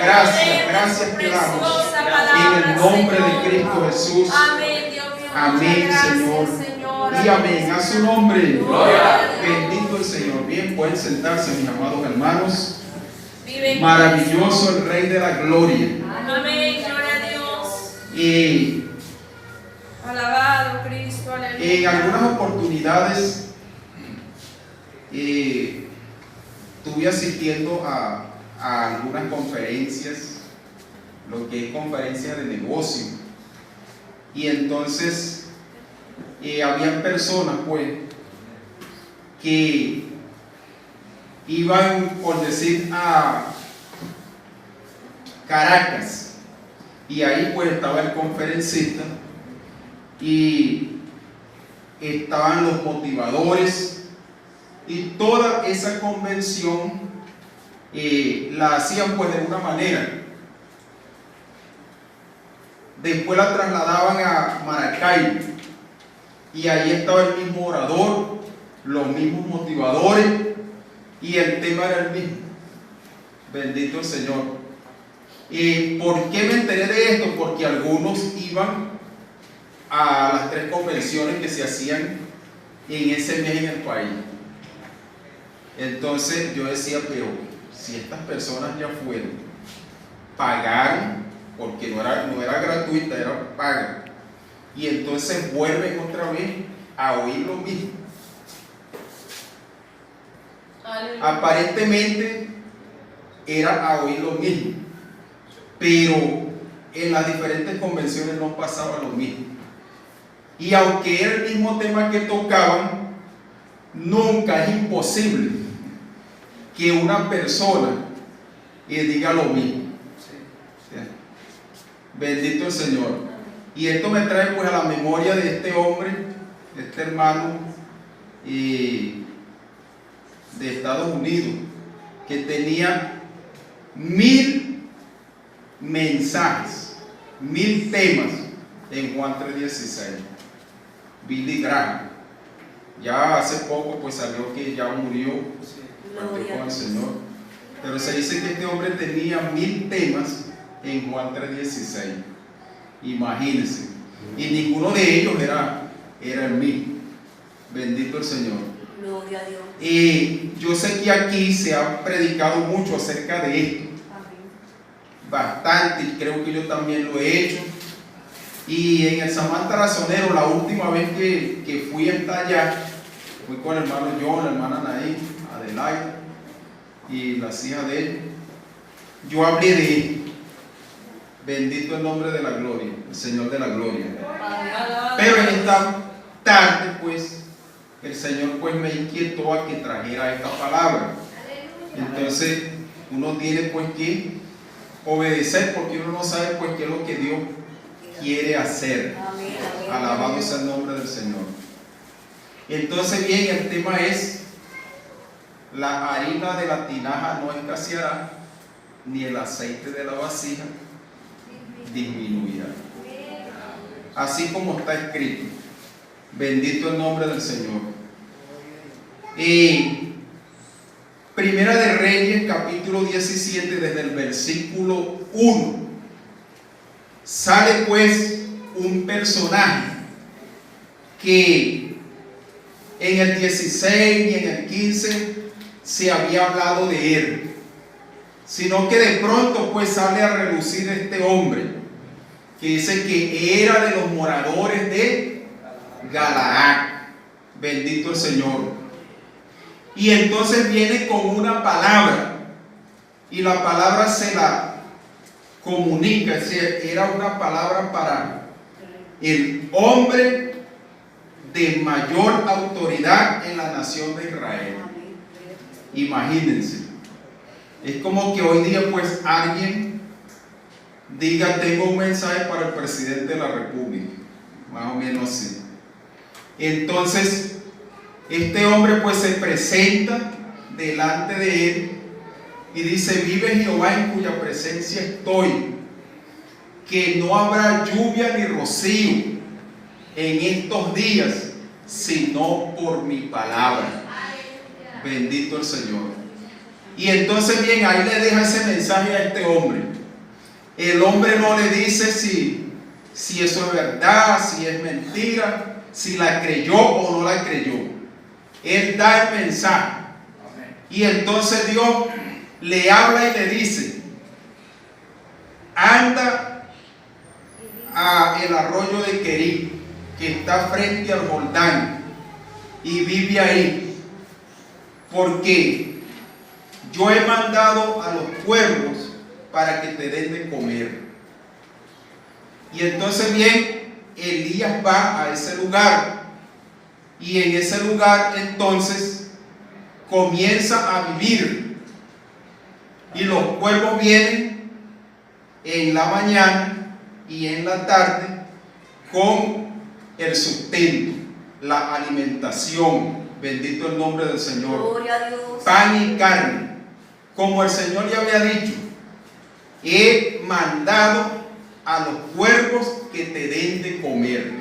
Gracias te damos. En el nombre de Cristo Jesús. Amén, Señor. Y amén. A su nombre. Bendito el Señor. Bien, pueden sentarse, mis amados hermanos. Maravilloso el Rey de la Gloria. Amén, gloria a Dios. Y alabado Cristo, aleluya. En algunas oportunidades estuve asistiendo a algunas conferencias, lo que es conferencias de negocio, y entonces habían personas pues que iban, por decir, a Caracas, y ahí pues estaba el conferencista y estaban los motivadores, y toda esa convención la hacían pues de una manera. Después la trasladaban a Maracay y ahí estaba el mismo orador, los mismos motivadores, y el tema era el mismo. Bendito el Señor. ¿Por qué me enteré de esto? Porque algunos iban a las 3 convenciones que se hacían en ese mes en el país. Entonces yo decía, pero si estas personas ya fueron, pagaron, porque no era gratuita, era paga, y entonces vuelven otra vez a oír lo mismo. Aleluya. Aparentemente era a oír lo mismo, pero en las diferentes convenciones no pasaba lo mismo. Y aunque era el mismo tema que tocaban, nunca es imposible que una persona diga lo mismo. Bendito el Señor. Y esto me trae pues a la memoria de este hombre, este hermano de Estados Unidos, que tenía 1000 mensajes, 1000 temas en Juan 3:16. Billy Graham. Ya hace poco pues salió que ya murió, partió con el Señor, pero se dice que este hombre tenía 1000 temas en Juan 3:16. Imagínense, y ninguno de ellos era el mismo. Bendito el Señor. Gloria a Dios. Y yo sé que aquí se ha predicado mucho acerca de esto, bastante, y creo que yo también lo he hecho. Y en el Samantha Razonero, la última vez que fui hasta allá, fui con el hermano John, la hermana Naí, Adelaide y las hijas de él. Yo hablé de él. Bendito el nombre de la gloria, el Señor de la gloria. Pero en esta tarde pues el Señor pues me inquietó a que trajera esta palabra. Entonces uno tiene pues que obedecer, porque uno no sabe pues qué es lo que Dios quiere hacer. Alabado sea el nombre del Señor. Entonces bien, el tema es: la harina de la tinaja no escaseará, ni el aceite de la vasija disminuirá. Así como está escrito. Bendito el nombre del Señor. Primera de Reyes, capítulo 17, desde el versículo 1. Sale pues un personaje que en el 16 y en el 15 se había hablado de él, sino que de pronto pues sale a relucir este hombre que dice que era de los moradores de Galaad. Bendito el Señor. Y entonces viene con una palabra, y la palabra se la comunica. Es decir, era una palabra para el hombre de mayor autoridad en la nación de Israel. Imagínense. Es como que hoy día pues alguien diga: tengo un mensaje para el presidente de la República, más o menos así. Entonces este hombre pues se presenta delante de él y dice: vive Jehová en cuya presencia estoy, que no habrá lluvia ni rocío en estos días, sino por mi palabra. Bendito el Señor. Y entonces bien, ahí le deja ese mensaje a este hombre. El hombre no le dice si eso es verdad, si es mentira, si la creyó o no la creyó. Él da el mensaje. Y entonces Dios le habla y le dice: anda a el arroyo de Querib, que está frente al Jordán, y vive ahí, porque yo he mandado a los cuervos para que te den de comer. Y entonces bien, Elías va a ese lugar, y en ese lugar entonces comienza a vivir, y los cuervos vienen en la mañana y en la tarde con el sustento, la alimentación. Bendito el nombre del Señor. Gloria a Dios. Pan y carne, como el Señor ya había dicho: he mandado a los cuervos que te den de comer.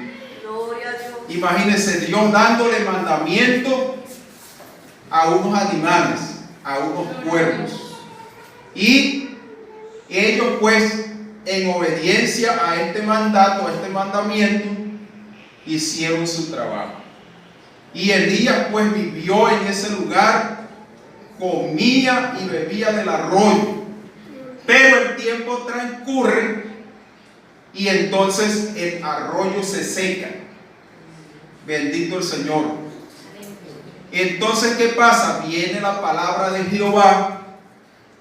Gloria a Dios. Imagínense Dios dándole mandamiento a unos animales, a unos cuervos, y ellos pues en obediencia a este mandato, a este mandamiento, hicieron su trabajo. Y Elías pues vivió en ese lugar, comía y bebía del arroyo. Pero el tiempo transcurre y entonces el arroyo se seca. Bendito el Señor. Entonces, ¿qué pasa? Viene la palabra de Jehová,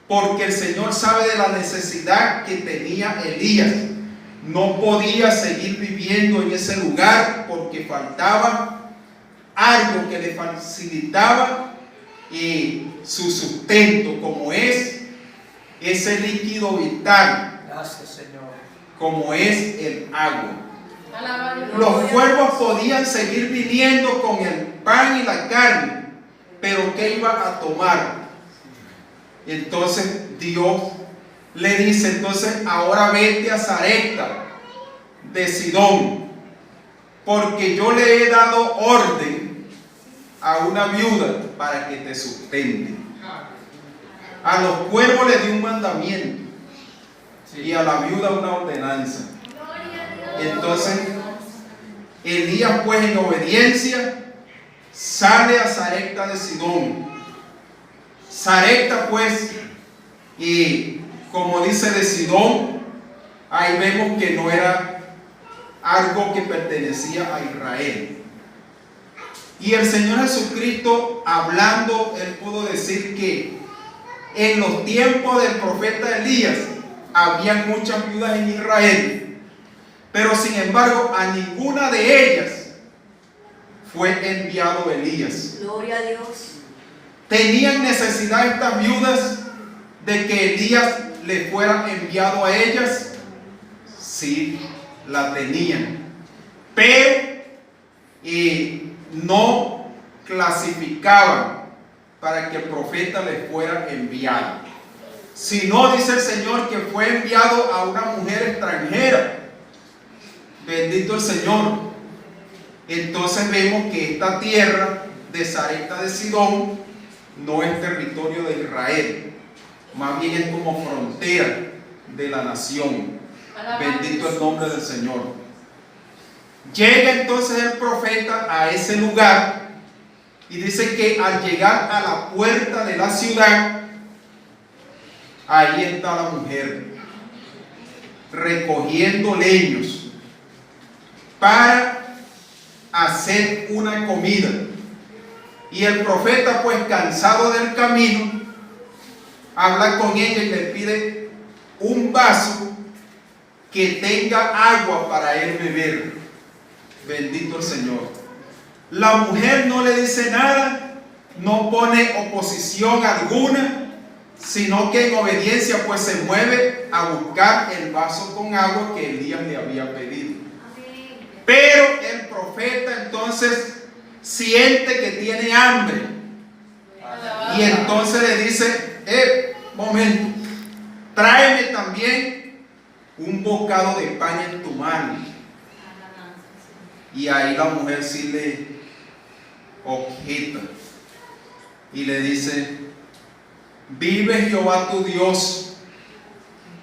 porque el Señor sabe de la necesidad que tenía Elías. No podía seguir viviendo en ese lugar porque faltaba algo que le facilitaba su sustento, como es ese líquido vital. Gracias, Señor. Como es el agua. Alabado. Los cuervos podían seguir viniendo con el pan y la carne, pero ¿qué iba a tomar? Entonces Dios le dice: entonces ahora vete a Sarepta de Sidón, porque yo le he dado orden a una viuda para que te sustente. A los cuervos le dio un mandamiento y a la viuda una ordenanza. Entonces Elías pues en obediencia sale a Sarepta de Sidón. Sarepta pues, y como dice de Sidón, ahí vemos que no era algo que pertenecía a Israel. Y el Señor Jesucristo hablando, Él pudo decir que en los tiempos del profeta Elías había muchas viudas en Israel, pero sin embargo a ninguna de ellas fue enviado Elías. Gloria a Dios. ¿Tenían necesidad estas viudas de que Elías le fuera enviado a ellas? Sí, la tenían, pero no clasificaban para que el profeta les fuera enviado. Si no, dice el Señor que fue enviado a una mujer extranjera. Bendito el Señor. Entonces vemos que esta tierra de Sarepta de Sidón no es territorio de Israel, más bien es como frontera de la nación. Bendito el nombre del Señor. Llega entonces el profeta a ese lugar y dice que al llegar a la puerta de la ciudad, ahí está la mujer recogiendo leños para hacer una comida. Y el profeta, pues cansado del camino, habla con ella y le pide un vaso que tenga agua para él beber. Bendito el Señor. La mujer no le dice nada, no pone oposición alguna, sino que en obediencia pues se mueve a buscar el vaso con agua que Elías le había pedido. Pero el profeta entonces siente que tiene hambre y entonces le dice: momento, tráeme también un bocado de pan en tu mano. Y ahí la mujer sí le objeta y le dice: vive Jehová tu Dios,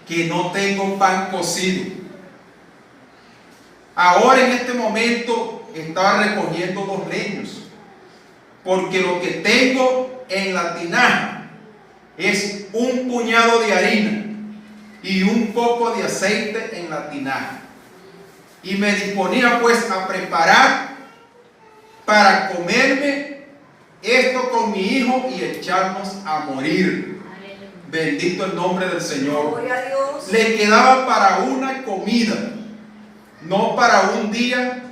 que no tengo pan cocido. Ahora en este momento estaba recogiendo 2 leños, porque lo que tengo en la tinaja es un puñado de harina y un poco de aceite en la tinaja. Y me disponía pues a preparar para comerme esto con mi hijo y echarnos a morir. Bendito el nombre del Señor. Gloria a Dios. Le quedaba para una comida, no para un día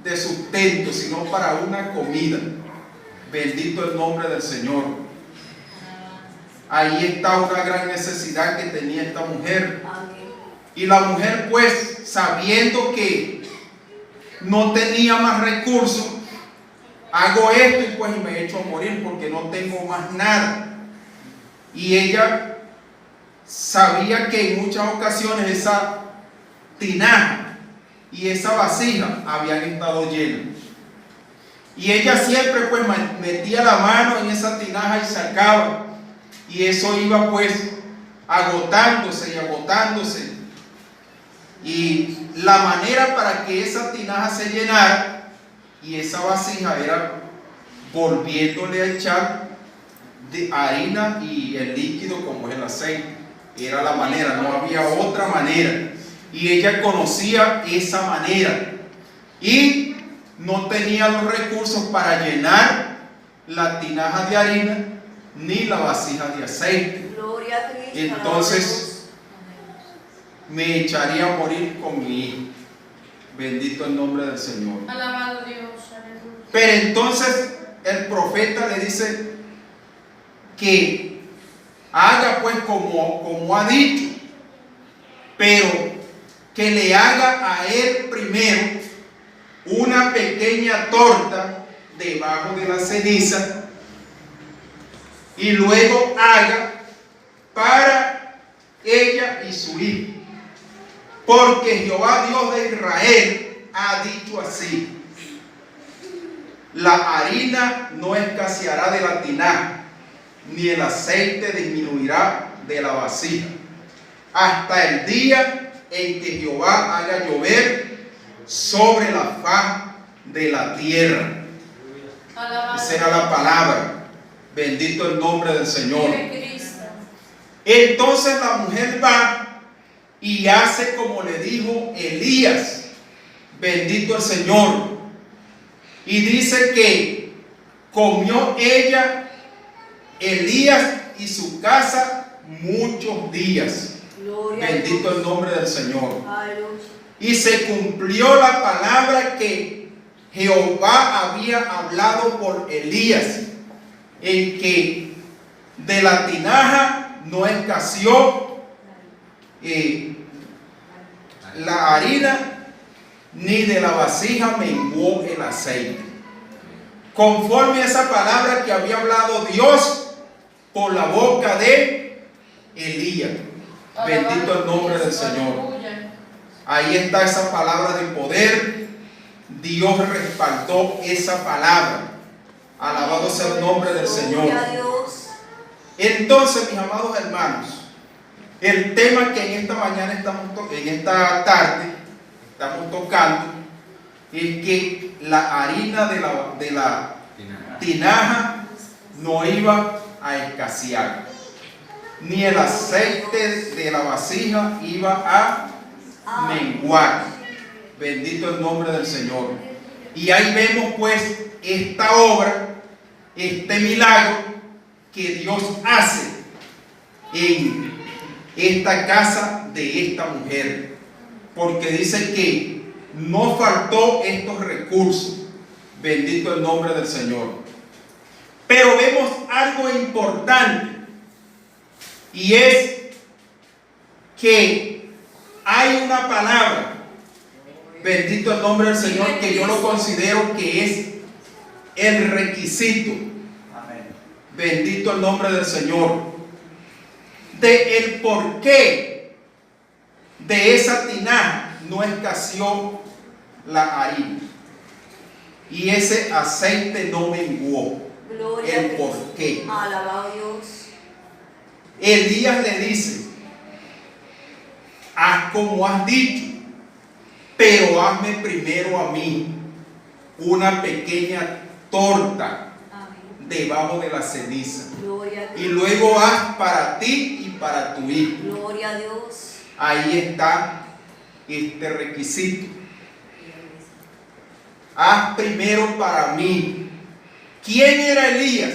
de sustento, sino para una comida. Bendito el nombre del Señor. Ahí está una gran necesidad que tenía esta mujer. Amén. Y la mujer pues, sabiendo que no tenía más recursos, hago esto y pues me echo a morir porque no tengo más nada. Y ella sabía que en muchas ocasiones esa tinaja y esa vasija habían estado llenas. Y ella siempre pues metía la mano en esa tinaja y sacaba. Y eso iba pues agotándose y agotándose. Y la manera para que esa tinaja se llenara y esa vasija era volviéndole a echar de harina y el líquido como es el aceite. Era la manera, no había otra manera. Y ella conocía esa manera. Y no tenía los recursos para llenar la tinaja de harina ni la vasija de aceite. Gloria a Cristo. Entonces me echaría a morir con mi hijo. Bendito el nombre del Señor. Alabado Dios. Aleluya. Pero entonces el profeta le dice que haga pues como ha dicho, pero que le haga a él primero una pequeña torta debajo de la ceniza y luego haga para ella y su hijo. Porque Jehová Dios de Israel ha dicho así: la harina no escaseará de la tinaja, ni el aceite disminuirá de la vasija, hasta el día en que Jehová haga llover sobre la faz de la tierra. Esa era la palabra. Bendito el nombre del Señor. Entonces la mujer va y hace como le dijo Elías. Bendito el Señor. Y dice que comió ella, Elías y su casa muchos días. Bendito el nombre del Señor. Y se cumplió la palabra que Jehová había hablado por Elías, en que de la tinaja no escaseó la harina, ni de la vasija menguó el aceite. Conforme a esa palabra que había hablado Dios por la boca de Elías. Bendito el nombre del Señor. Ahí está esa palabra de poder. Dios respaldó esa palabra. Alabado sea el nombre del Señor. Entonces, mis amados hermanos, el tema que en esta mañana en esta tarde estamos tocando es que la harina de la tinaja no iba a escasear, ni el aceite de la vasija iba a menguar. Bendito el nombre del Señor. Y ahí vemos pues esta obra, este milagro que Dios hace en esta casa de esta mujer, porque dice que no faltó estos recursos. Bendito el nombre del Señor. Pero vemos algo importante, y es que hay una palabra, bendito el nombre del Señor, que yo lo considero que es el requisito. Bendito el nombre del Señor, de el porqué de esa tinaja no escaseó la harina y ese aceite no menguó. Gloria el porqué. Alabado Dios. Elías le dice: haz como has dicho, pero hazme primero a mí una pequeña torta debajo de la ceniza, y luego haz para ti y para tu hijo. Gloria a Dios. Ahí está este requisito. Haz primero para mí. ¿Quién era Elías?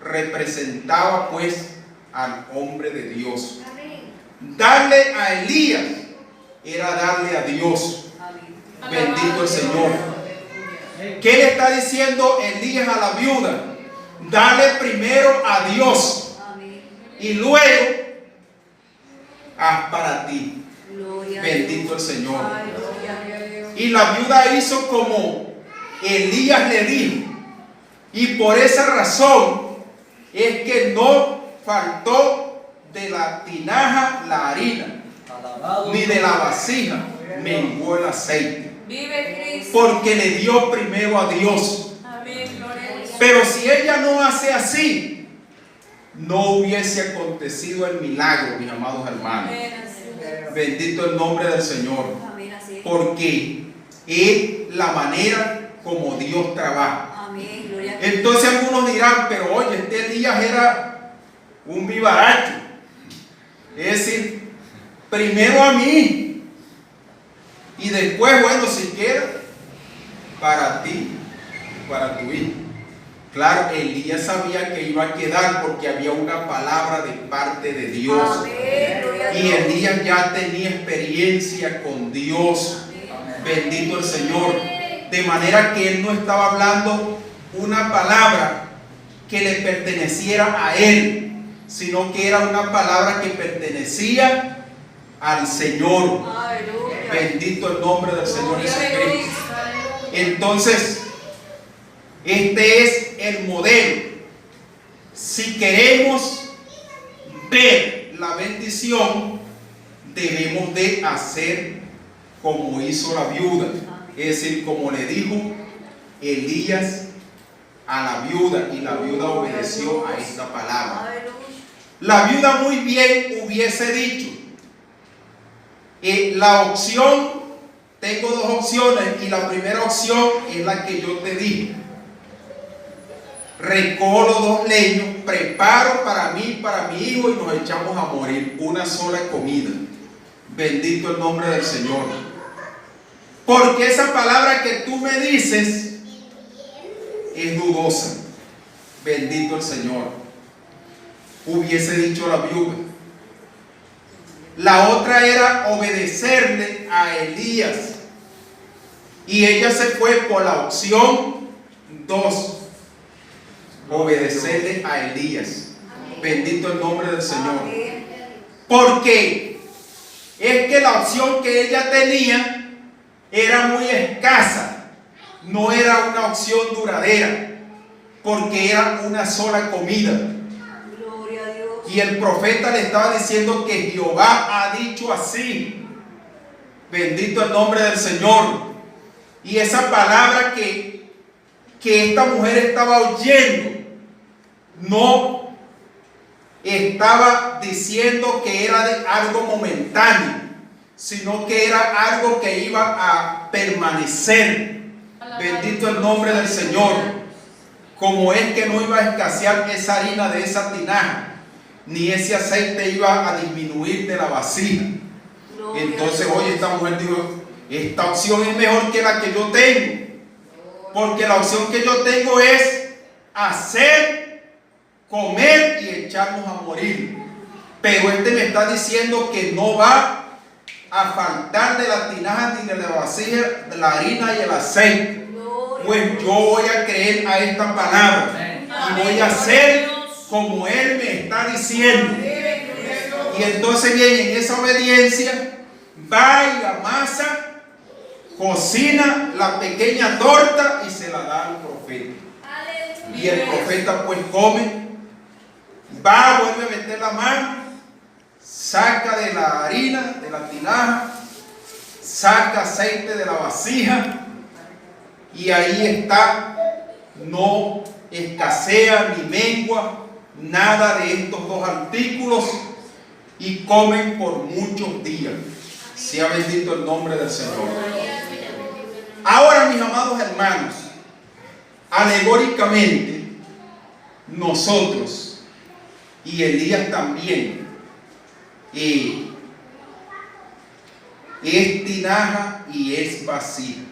Representaba pues al hombre de Dios. Darle a Elías era darle a Dios. Bendito el Señor. ¿Qué le está diciendo Elías a la viuda? Dale primero a Dios y luego haz para ti. Bendito el Señor. Y la viuda hizo como Elías le dijo, y por esa razón es que no faltó de la tinaja la harina, ni de la vasija menguó el aceite. Vive Cristo. Porque le dio primero a Dios. Amén, gloria a Dios. Pero si ella no hace así, no hubiese acontecido el milagro, mis amados hermanos. Amén, así es. Bendito el nombre del Señor. Amén, así es. Porque es la manera como Dios trabaja. Amén, gloria a Dios. Entonces algunos dirán: pero oye, este Elías era un vivaracho. Es decir, primero a mí y después, bueno, si quieres, para ti, para tu hijo. Claro, Elías sabía que iba a quedar porque había una palabra de parte de Dios. Amén, gloria a Y Dios. Elías ya tenía experiencia con Dios. Bendito el Señor. De manera que él no estaba hablando una palabra que le perteneciera a él, sino que era una palabra que pertenecía al Señor. Aleluya. Bendito el nombre del Señor Gloria a Jesucristo. Dios. Entonces, este es el modelo. Si queremos ver la bendición, debemos de hacer como hizo la viuda. Es decir, como le dijo Elías a la viuda, y la viuda obedeció a esta palabra. Aleluya. La viuda muy bien hubiese dicho, la opción, tengo dos opciones, y la primera opción es la que yo te dije: recojo los 2 leños, preparo para mí y para mi hijo, y nos echamos a morir, una sola comida. Bendito el nombre del Señor. Porque esa palabra que tú me dices es dudosa. Bendito el Señor. Hubiese dicho la viuda. La otra era obedecerle a Elías, y ella se fue por la opción 2, obedecerle a Elías. Bendito el nombre del Señor. Porque es que la opción que ella tenía era muy escasa, no era una opción duradera, porque era una sola comida. Gloria a Dios. Y el profeta le estaba diciendo que Jehová ha dicho así. Bendito el nombre del Señor. Y esa palabra que esta mujer estaba oyendo, no estaba diciendo que era de algo momentáneo, sino que era algo que iba a permanecer. Bendito el nombre del Señor. Como es que no iba a escasear esa harina de esa tinaja, ni ese aceite iba a disminuir de la vasija. Entonces, oye, esta mujer dijo: esta opción es mejor que la que yo tengo, porque la opción que yo tengo es hacer, comer y echarnos a morir. Pero este me está diciendo que no va a faltar de la tinaja ni de la vasija, de la harina y el aceite. Pues yo voy a creer a esta palabra y voy a hacer como él me está diciendo. Y entonces bien, en esa obediencia va y amasa, cocina la pequeña torta y se la da al profeta. Y el profeta pues come, va, vuelve a meter la mano, saca de la harina, de la tinaja, saca aceite de la vasija, y ahí está, no escasea ni mengua nada de estos dos artículos y comen por muchos días. Sea bendito el nombre del Señor. Ahora, mis amados hermanos, alegóricamente, nosotros y Elías también es tinaja y es vasija.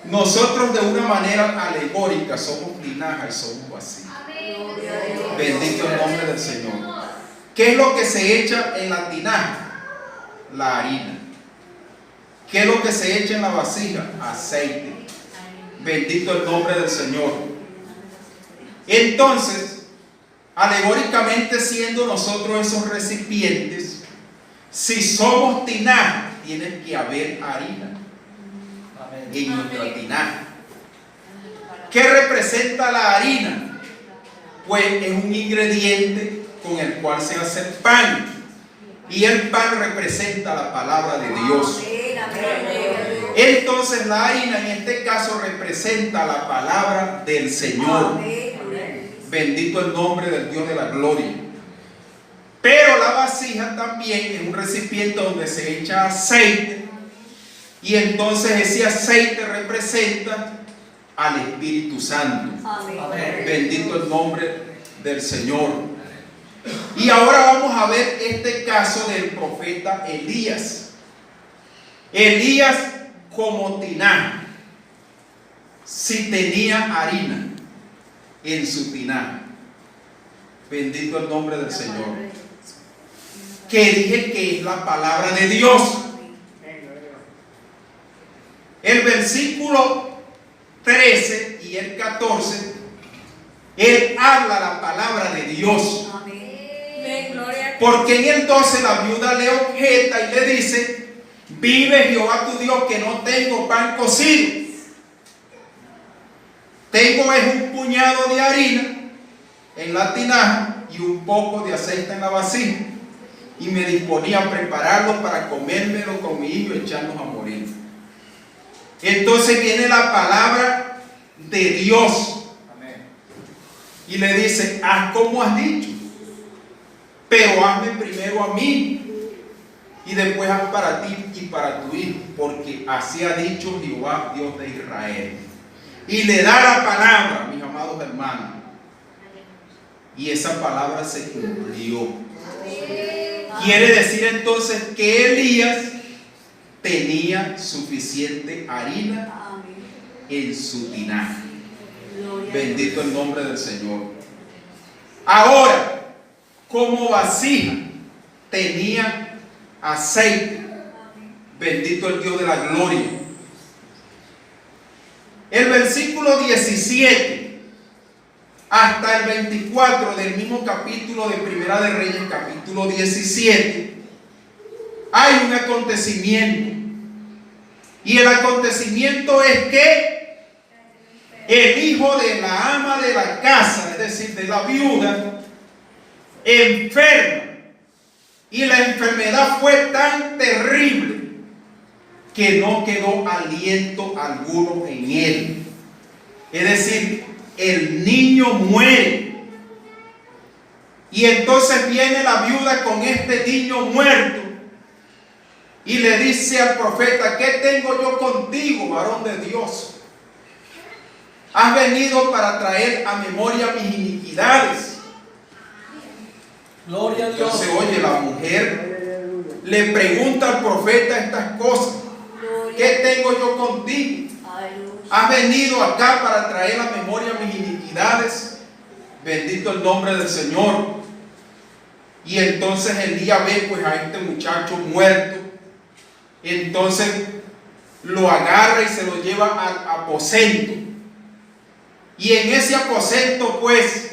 Nosotros de una manera alegórica somos tinaja y somos vasija. Bendito el nombre del Señor. ¿Qué es lo que se echa en la tinaja? La harina. ¿Qué es lo que se echa en la vasija? Aceite. Bendito el nombre del Señor. Entonces, alegóricamente, siendo nosotros esos recipientes, si somos tinaja, tiene que haber harina en nuestra tinaja. ¿Qué representa la harina? Pues es un ingrediente con el cual se hace el pan, y el pan representa la palabra de Dios. Entonces la harina en este caso representa la palabra del Señor. Bendito el nombre del Dios de la gloria. Pero la vasija también es un recipiente donde se echa aceite, y entonces ese aceite representa al Espíritu Santo. Bendito el nombre del Señor. Y ahora vamos a ver este caso del profeta Elías. Elías como tinaja, si tenía harina en su tinaja. Bendito el nombre del Señor. Que dije que es la palabra de Dios. El versículo 13 y el 14, él habla la palabra de Dios. Porque en el 12 la viuda le objeta y le dice: vive Jehová tu Dios que no tengo pan cocido. Tengo es un puñado de harina en la tinaja y un poco de aceite en la vasija. Y me disponía a prepararlo para comérmelo con mi hijo y echarnos a morir. Entonces viene la palabra de Dios. Y le dice: haz como has dicho, pero hazme primero a mí y después haz para ti y para tu hijo, porque así ha dicho Jehová, Dios de Israel. Y le da la palabra, mis amados hermanos, y esa palabra se cumplió. Quiere decir entonces que Elías tenía suficiente harina en su tinaja. Bendito el nombre del Señor. Ahora, como vasija tenía aceite. Bendito el Dios de la gloria. El versículo 17 hasta el 24 del mismo capítulo de Primera de Reyes, capítulo 17, hay un acontecimiento. Y el acontecimiento es que el hijo de la ama de la casa, es decir, de la viuda, enferma. Y la enfermedad fue tan terrible que no quedó aliento alguno en él. Es decir, el niño muere. Y entonces viene la viuda con este niño muerto y le dice al profeta: ¿qué tengo yo contigo, varón de Dios? Has venido para traer a memoria mis iniquidades. Gloria a Dios. Entonces, oye, la mujer le pregunta al profeta estas cosas: ¿qué tengo yo contigo? ¿Has venido acá para traer a memoria mis iniquidades? Bendito el nombre del Señor. Y entonces Elías ve pues a este muchacho muerto. Entonces lo agarra y se lo lleva al aposento. Y en ese aposento pues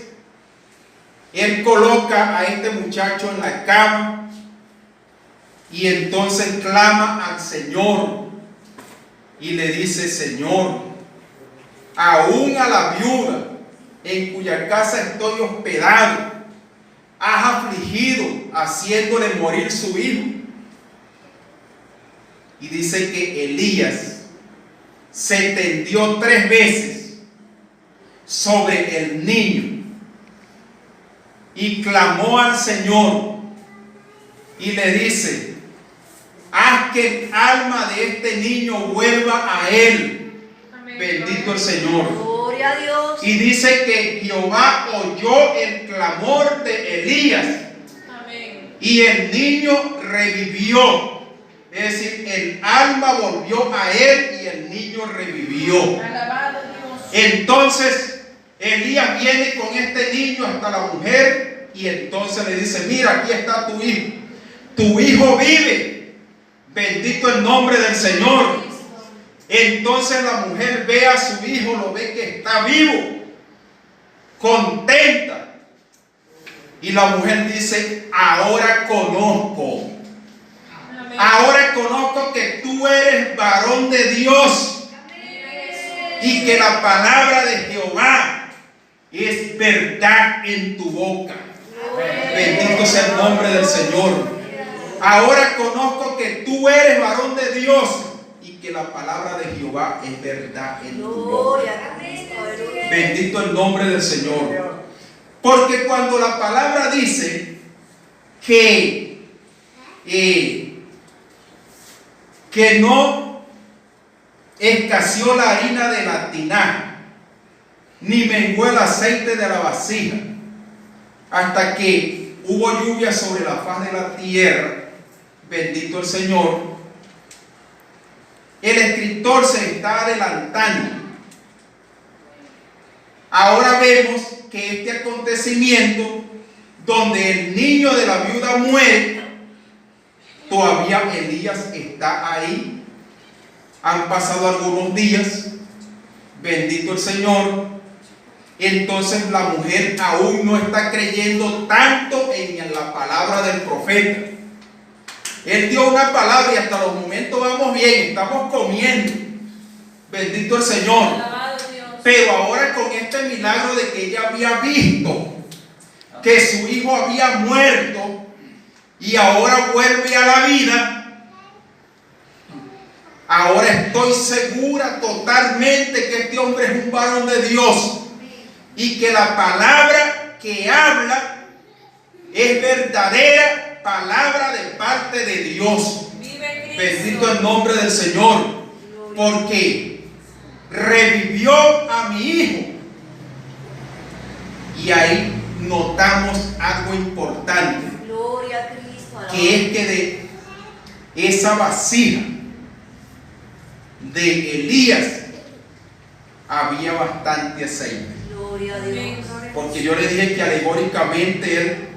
él coloca a este muchacho en la cama y entonces clama al Señor y le dice: Señor, aún a la viuda en cuya casa estoy hospedado has afligido haciéndole morir su hijo. Y dice que Elías se tendió 3 veces sobre el niño y clamó al Señor y le dice: haz que el alma de este niño vuelva a él. Amén. Bendito el Señor. Gloria a Dios. Y dice que Jehová oyó el clamor de Elías Amén. y el niño revivió. Es decir, el alma volvió a él y el niño revivió. Alabado Dios. Entonces Elías viene con este niño hasta la mujer y entonces le dice: mira, aquí está tu hijo. Tu hijo vive. Bendito el nombre del Señor. Entonces la mujer ve a su hijo, lo ve que está vivo, contenta. Y la mujer dice: ahora conozco. Amén. Ahora conozco que tú eres varón de Dios y que la palabra de Jehová es verdad en tu boca. Bendito sea el nombre del Señor. Ahora conozco que tú eres varón de Dios y que la palabra de Jehová es verdad en tu boca. Gloria a Cristo. Aleluya. Bendito el nombre del Señor. Porque cuando la palabra dice que no escaseó la harina de la tinaja, ni menguó el aceite de la vasija, hasta que hubo lluvia sobre la faz de la tierra, bendito el Señor, el escritor se está adelantando. Ahora vemos que este acontecimiento, donde el niño de la viuda muere, todavía Elías está ahí. Han pasado algunos días, bendito el Señor. Entonces la mujer aún no está creyendo tanto en la palabra del profeta. Él dio una palabra y hasta los momentos vamos bien, estamos comiendo, bendito el Señor. Alabado Dios. Pero ahora con este milagro de que ella había visto que su hijo había muerto y ahora vuelve a la vida, ahora estoy segura totalmente que este hombre es un varón de Dios y que la palabra que habla es verdadera palabra de parte de Dios. Vive Cristo. Bendito el nombre del Señor, porque revivió a mi hijo. Y ahí notamos algo importante, Gloria a Cristo. que es que de esa vasija de Elías había bastante aceite. Gloria a Dios. Porque yo le dije que alegóricamente él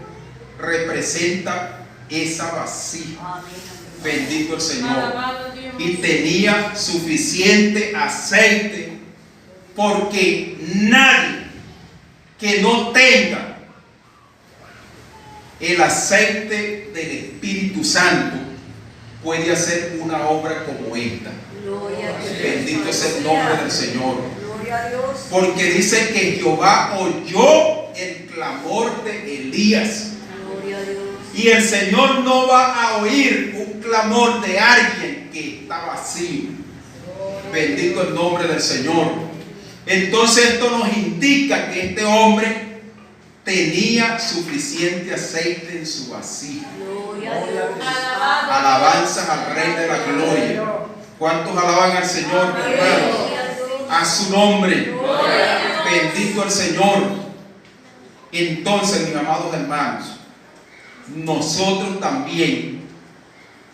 representa esa vasija. Amén. Bendito el Señor. Alabado Dios. Y tenía suficiente aceite, porque nadie que no tenga el aceite del Espíritu Santo puede hacer una obra como esta. Gloria a Dios. Bendito es el nombre del Señor. Gloria a Dios. Porque dice que Jehová oyó el clamor de Elías. Gloria a Dios. Y el Señor no va a oír un clamor de alguien que está vacío. Bendito el nombre del Señor. Entonces esto nos indica que este hombre tenía suficiente aceite en su vasija. Gloria a Dios. Alabado. Alabanzas al Rey de la Gloria. ¿Cuántos alaban al Señor, hermanos? Gloria a Dios. A su nombre. Bendito el Señor. Entonces, mis amados hermanos, nosotros también,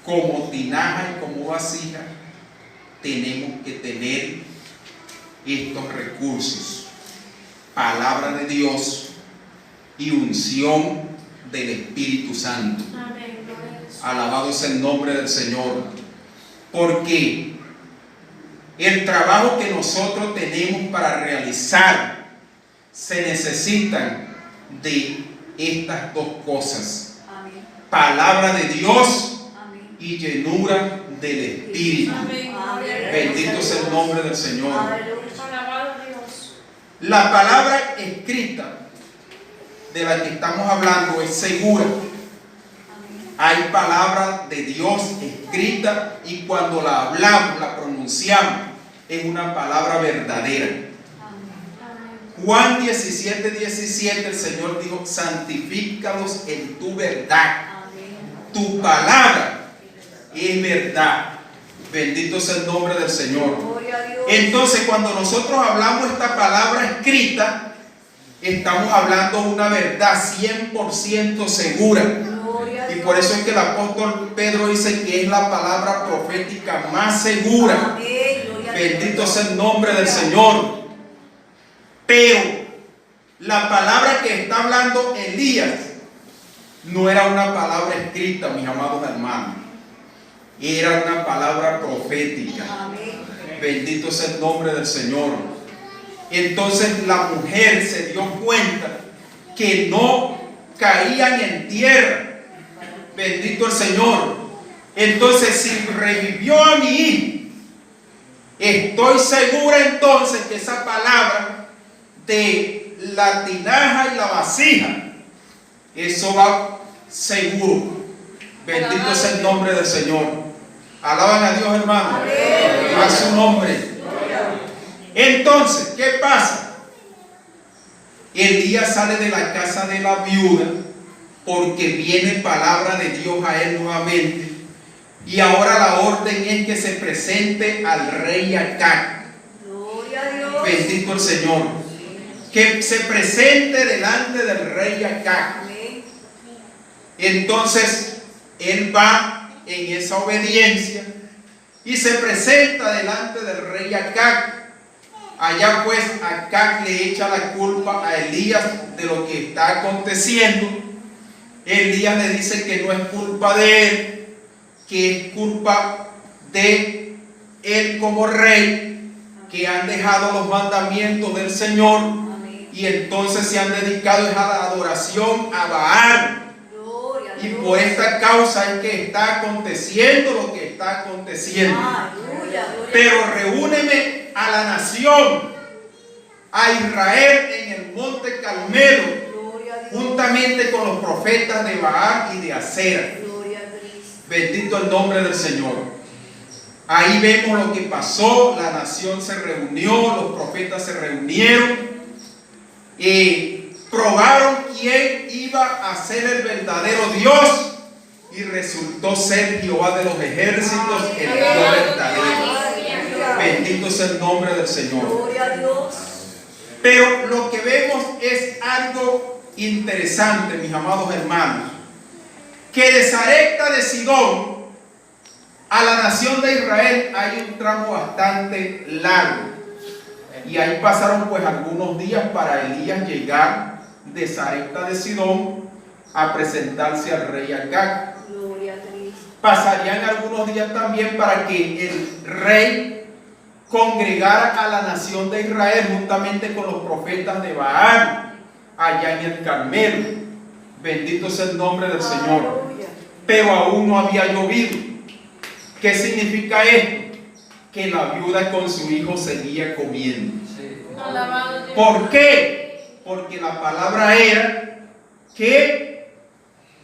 como tinaja y como vasija, tenemos que tener estos recursos: palabra de Dios y unción del Espíritu Santo. Amén. Gloria a Dios. Alabado es el nombre del Señor. Porque el trabajo que nosotros tenemos para realizar se necesitan de estas dos cosas: Amén. palabra de Dios Amén. y llenura del Espíritu. Amén. Gloria a Dios. Bendito es el nombre del Señor. Aleluya. Alabado Dios. La palabra escrita de la que estamos hablando es segura. Hay palabra de Dios escrita y cuando la hablamos, la pronunciamos, es una palabra verdadera. Amén. Juan 17:17, el Señor dijo: santifícalos en tu verdad. Amén. Tu palabra es verdad. Bendito sea el nombre del Señor. Gloria a Dios. Entonces, cuando nosotros hablamos esta palabra escrita, estamos hablando una verdad 100% segura. Gloria a Y Dios. por eso es que el apóstol Pedro dice que es la palabra profética más segura. Amén. Gloria a Dios. Bendito sea el nombre del Señor. Pero la palabra que está hablando Elías no era una palabra escrita, mis amados hermanos. Era una palabra profética. Amén. Bendito sea el nombre del Señor. Entonces la mujer se dio cuenta que no caían en tierra. Bendito el Señor. Entonces, si revivió a mi hijo, estoy segura entonces que esa palabra de la tinaja y la vasija, eso va seguro. Bendito sea el nombre del Señor. Alaban a Dios, hermano. A su nombre. Entonces, ¿qué pasa? Elías sale de la casa de la viuda porque viene palabra de Dios a él nuevamente. Y ahora la orden es que se presente al rey Acab. Gloria a Dios. Bendito el Señor. Que se presente delante del rey Acab. Amén. Entonces, él va en esa obediencia y se presenta delante del rey Acab. Allá pues Acab le echa la culpa a Elías de lo que está aconteciendo. Elías le dice que no es culpa de él, que es culpa de él como rey, que han dejado los mandamientos del Señor Amén. y entonces se han dedicado a la adoración a Baal. Gloria a Y Dios. por esta causa es que está aconteciendo lo que está aconteciendo. Aleluya. Gloria Pero a Dios. reúneme a la nación, a Israel en el monte Carmelo, Gloria a Dios. juntamente con los profetas de Baal y de Acera. Gloria a Cristo. Bendito el nombre del Señor. Ahí vemos lo que pasó. La nación se reunió, los profetas se reunieron y probaron quién iba a ser el verdadero Dios, y resultó ser Jehová de los ejércitos, el Dios verdadero. Bendito sea el nombre del Señor. Gloria a Dios. Pero lo que vemos es algo interesante, mis amados hermanos, que de Sarepta de Sidón a la nación de Israel hay un tramo bastante largo, y ahí pasaron pues algunos días para Elías llegar de Sarepta de Sidón a presentarse al rey Acab. Gloria a Cristo. Pasarían algunos días también para que el rey congregara a la nación de Israel juntamente con los profetas de Baal allá en el Carmelo. Bendito sea el nombre del Señor. Aleluya. Pero aún no había llovido. ¿Qué significa esto? Que la viuda con su hijo seguía comiendo. Alabado Dios. ¿Por qué? Porque la palabra era que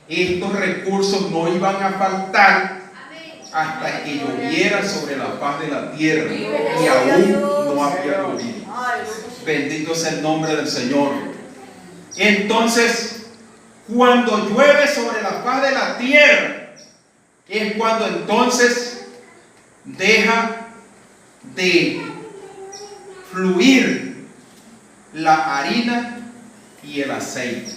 estos recursos no iban a faltar hasta que lloviera sobre la faz de la tierra, y aún no había llovido. Aleluya. Bendito sea el nombre del Señor. Entonces, cuando llueve sobre la faz de la tierra, es cuando entonces deja de fluir la harina y el aceite,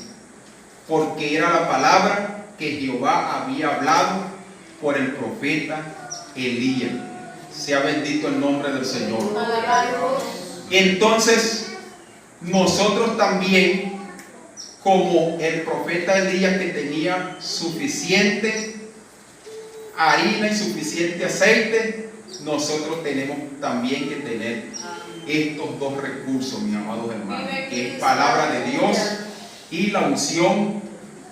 porque era la palabra que Jehová había hablado por el profeta Elías. Sea bendito el nombre del Señor. Gloria a Dios. Entonces, nosotros también, como el profeta Elías, que tenía suficiente harina y suficiente aceite, nosotros tenemos también que tener estos dos recursos, mis amados hermanos, que es palabra de Dios y la unción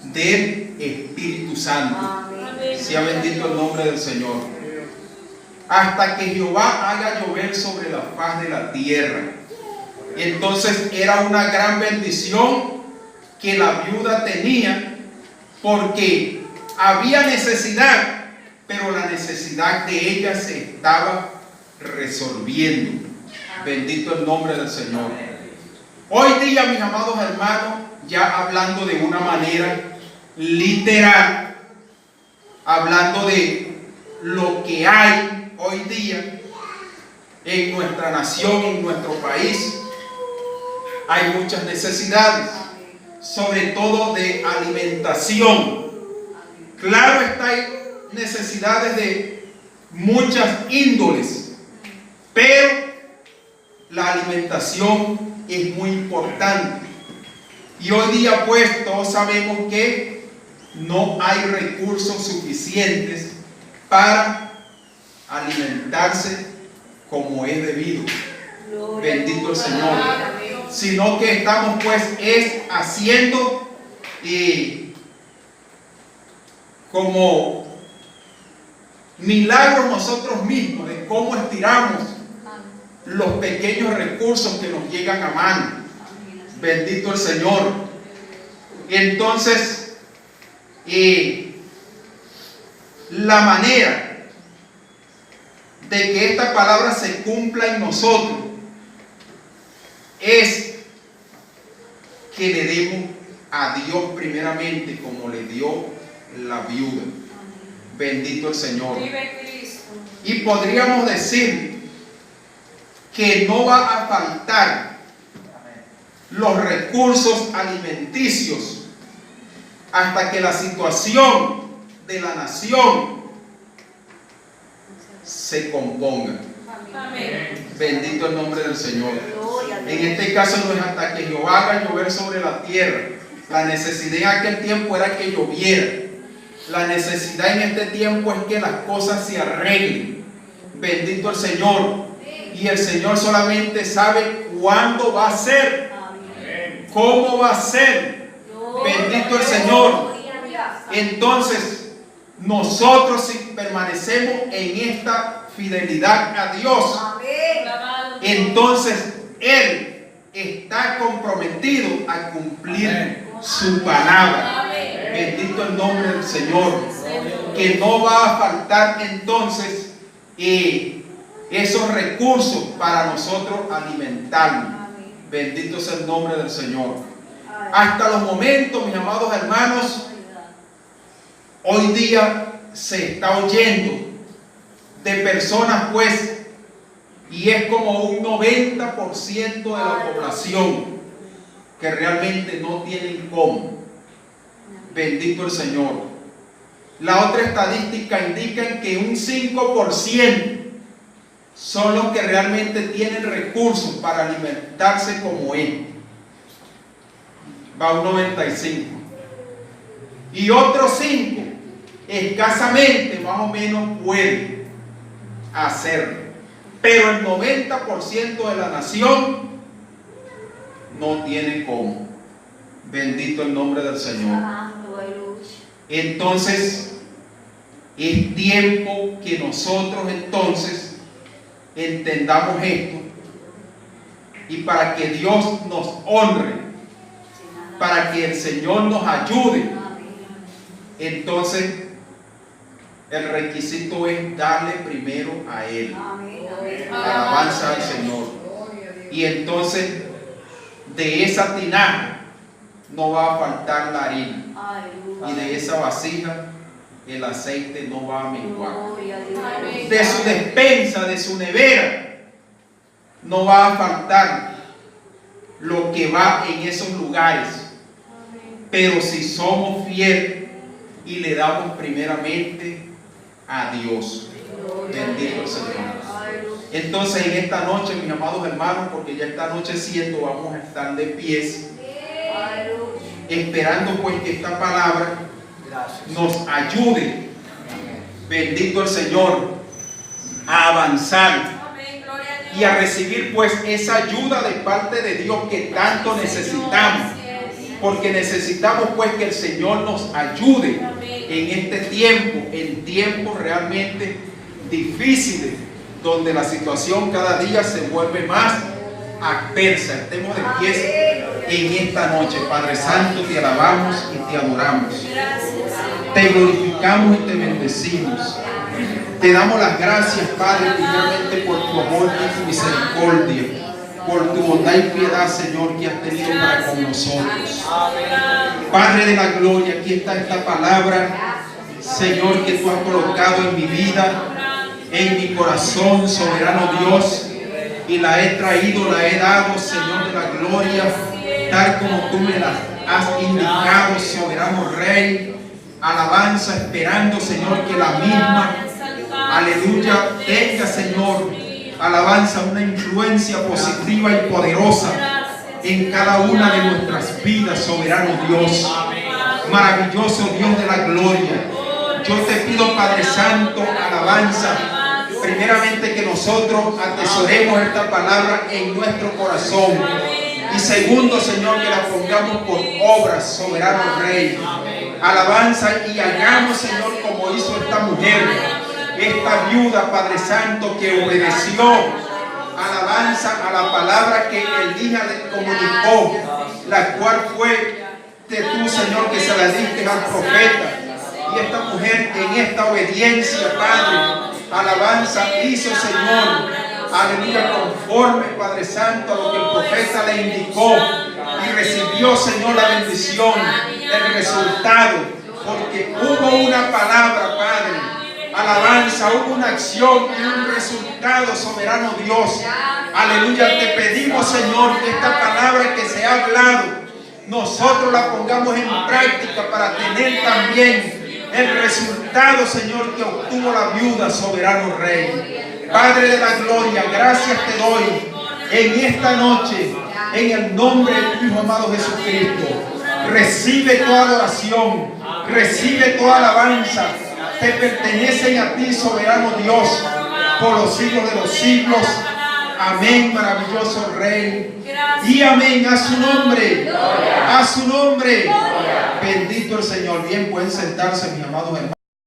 del Espíritu Santo. Amén. Sea bendito el nombre del Señor. Hasta que Jehová haga llover sobre la faz de la tierra. Entonces era una gran bendición que la viuda tenía, porque había necesidad, pero la necesidad de ella se estaba resolviendo. Bendito el nombre del Señor. Hoy día, mis amados hermanos, ya hablando de una manera literal, hablando de lo que hay hoy día en nuestra nación, en nuestro país, hay muchas necesidades, sobre todo de alimentación. Claro está, hay necesidades de muchas índoles, pero la alimentación es muy importante. Y hoy día pues todos sabemos que no hay recursos suficientes para alimentarse como es debido. Bendito el Señor. Sino que estamos pues haciendo como milagros nosotros mismos de cómo estiramos los pequeños recursos que nos llegan a mano. Bendito el Señor. Entonces, la manera de que esta palabra se cumpla en nosotros es que le demos a Dios primeramente como le dio la viuda. Bendito el Señor. Y podríamos decir que no va a faltar los recursos alimenticios hasta que la situación de la nación se componga. Amén. Bendito el nombre del Señor. En este caso no es hasta que Jehová haga llover sobre la tierra. La necesidad en aquel tiempo era que lloviera. La necesidad en este tiempo es que las cosas se arreglen. Bendito el Señor. Y el Señor solamente sabe cuándo va a ser, cómo va a ser. Bendito el Señor. Entonces, nosotros si permanecemos en esta fidelidad a Dios, entonces Él está comprometido a cumplir su palabra. Bendito el nombre del Señor. Que no va a faltar entonces esos recursos para nosotros alimentarnos. Bendito sea el nombre del Señor. Hasta los momentos, mis amados hermanos, hoy día se está oyendo de personas pues, y es como un 90% de la población que realmente no tienen cómo. Bendito el Señor. La otra estadística indica que un 5% son los que realmente tienen recursos para alimentarse como él. Va un 95%. Y otros 5% escasamente más o menos pueden hacerlo. Pero el 90% de la nación no tiene cómo. Bendito el nombre del Señor. Entonces, es tiempo que nosotros entonces entendamos esto, y para que Dios nos honre, para que el Señor nos ayude, entonces el requisito es darle primero a Él. Alabanza al Señor. Y entonces de esa tinaja no va a faltar la harina, y de esa vasija el aceite no va a menguar. De su despensa, de su nevera, no va a faltar lo que va en esos lugares. Pero si somos fieles y le damos primeramente a Dios. Bendito el Señor. Entonces en esta noche, mis amados hermanos, porque ya esta noche siendo vamos a estar de pies, esperando pues que esta palabra nos ayude, bendito el Señor, a avanzar y a recibir pues esa ayuda de parte de Dios que tanto necesitamos, porque necesitamos pues que el Señor nos ayude en este tiempo, en tiempos realmente difíciles, donde la situación cada día se vuelve más adversa. Estemos de pies en esta noche. Padre Santo, te alabamos y te adoramos. Te glorificamos y te bendecimos. Te damos las gracias, Padre, primeramente por tu amor y tu misericordia. por tu bondad y piedad, Señor, que has tenido para con nosotros. Padre de la gloria, aquí está esta palabra, Señor, que tú has colocado en mi vida, en mi corazón, soberano Dios, y la he traído, la he dado, Señor de la gloria, tal como tú me la has indicado, soberano Rey. Alabanza, esperando, Señor, que la misma, aleluya, tenga, Señor, alabanza, una influencia positiva y poderosa en cada una de nuestras vidas, soberano Dios, maravilloso Dios de la gloria. Yo te pido, Padre Santo, alabanza, primeramente que nosotros atesoremos esta palabra en nuestro corazón, y segundo, Señor, que la pongamos por obras, soberano Rey. Alabanza, y hagamos, Señor, como hizo esta mujer, esta viuda, Padre Santo, que obedeció, alabanza, a la palabra que Elías le comunicó, la cual fue de tú, Señor, que se la diste al profeta. Y esta mujer, en esta obediencia, Padre, alabanza, hizo, Señor, aleluya, conforme, Padre Santo, a lo que el profeta le indicó, y recibió, Señor, la bendición, el resultado, porque hubo una palabra, Padre, alabanza, hubo una acción y un resultado, soberano Dios. Aleluya, te pedimos, Señor, que esta palabra que se ha hablado, nosotros la pongamos en práctica para tener también el resultado, Señor, que obtuvo la viuda, soberano Rey. Padre de la gloria, gracias te doy en esta noche, en el nombre de tu Hijo amado Jesucristo. Recibe toda adoración, recibe toda alabanza, te pertenecen a ti, soberano Dios, por los siglos de los siglos. Amén, maravilloso Rey. Y amén, a su nombre, a su nombre. Bendito el Señor. Bien, pueden sentarse, mis amados hermanos.